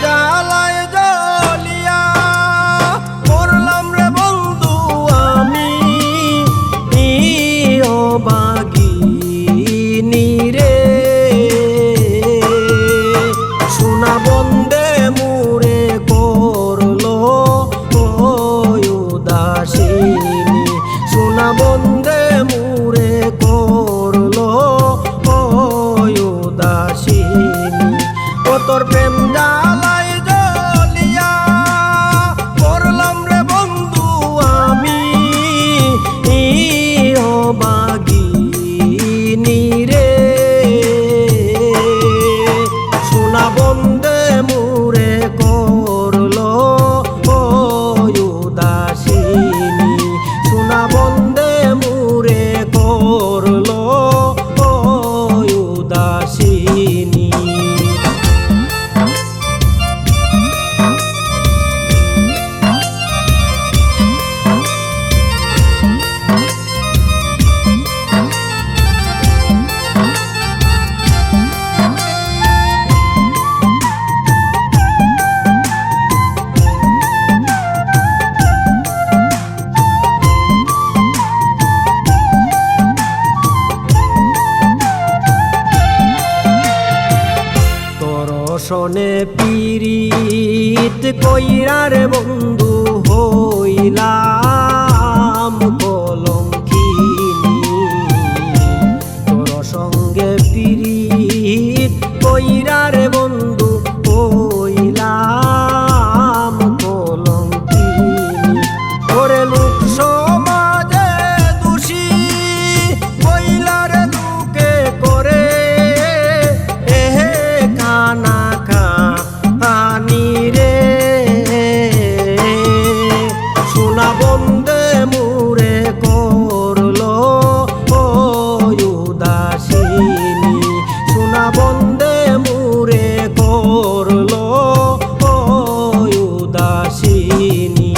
জ্বালায় জ্বলিয়া করলাম রে বন্ধু আমি অবাগিনী রে। সোনা বন্দে মুরে করলো উদাসিনী, সোনা বন্দে মুরে করলো উদাসিনী। ও তোর প্রেম জ্বালায় জ্বলিয়া করলাম রে বন্ধু আমি অবাগিনী রে। সোনা বন্দে মুরে করলো উদাসিনী, সোনা বন্দে মুরে করলো উদাসিনী। সনে পিরিত কইরা রে বন্ধু হইলাম কলঙ্কিনী। তোর সঙ্গে পিরিত কইরা রে বন্ধু হইলাম কলঙ্কিনী। ওরে লোক সমাজে দোষী কইলা রে দুকে করে এহে কানা আনি রে। সোনা বন্দে মুরে করলো উদাসিনী, সোনা বন্দে মুরে করলো উদাসিনী।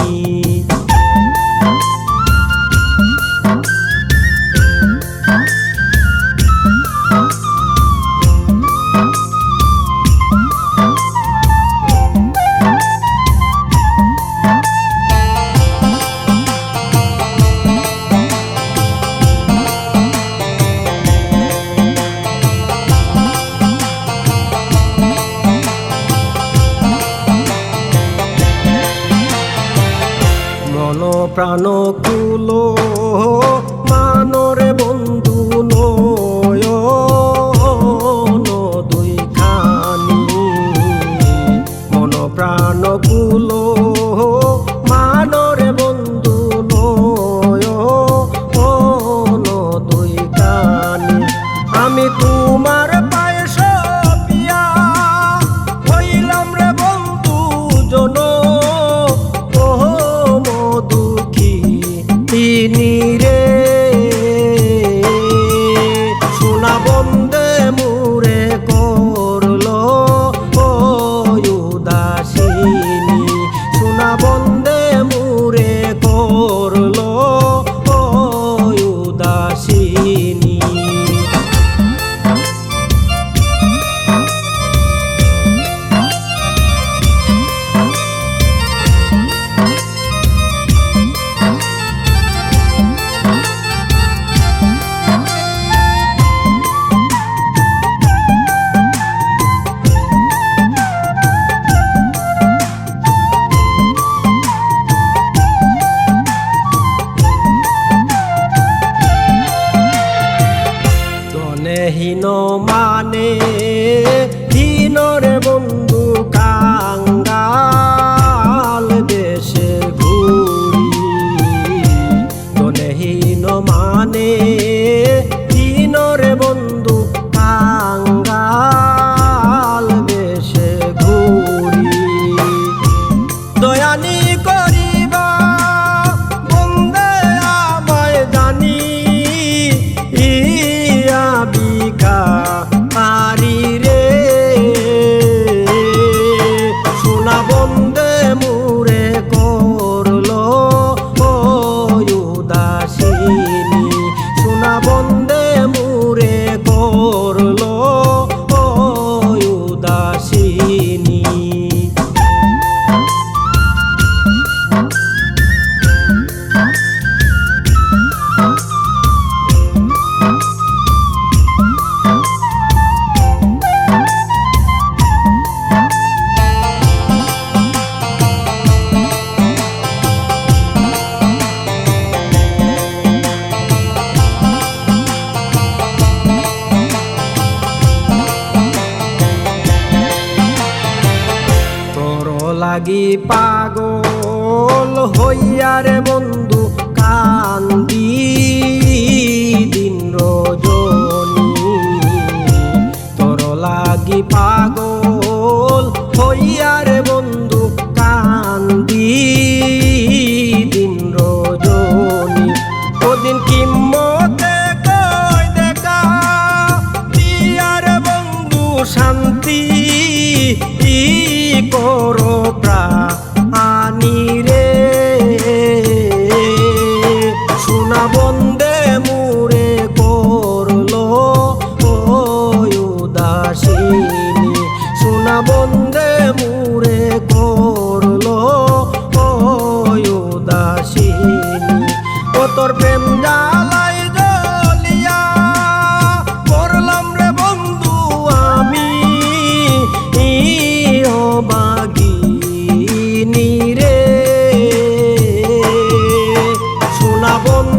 মন প্রাণ কুলো মানরে বন্ধু নয়ন দুই খানি। মন প্রাণ কুলো মানরে বন্ধু নয়ন দুই খানি। আমি তোমার পায়ে সপিয়া হইলাম রে বন্ধু জন দুঃখিনী রে। সোনা বন্দে মুরে করলো উদাসিনী, লাগি পাগল হইয়া রে বন্ধু কান্দি দিন রজনী তোর লাগি পাগল হইয়া রে বন্ধু কান্দি দিন রজনী ওদিন কিম্মতে কই দেখা দিয়ার বন্ধু শান্তি করো প্রাণী রে সোনা বন্দে মুরে করলো উদাসিনী সোনা বন্দে মুরে করলো উদাসিনী ও তোর প্রেম জ্বালাই জ্বলিয়া করলাম রে বন্ধু আমি বাগিনী রে সোনা বন্ধু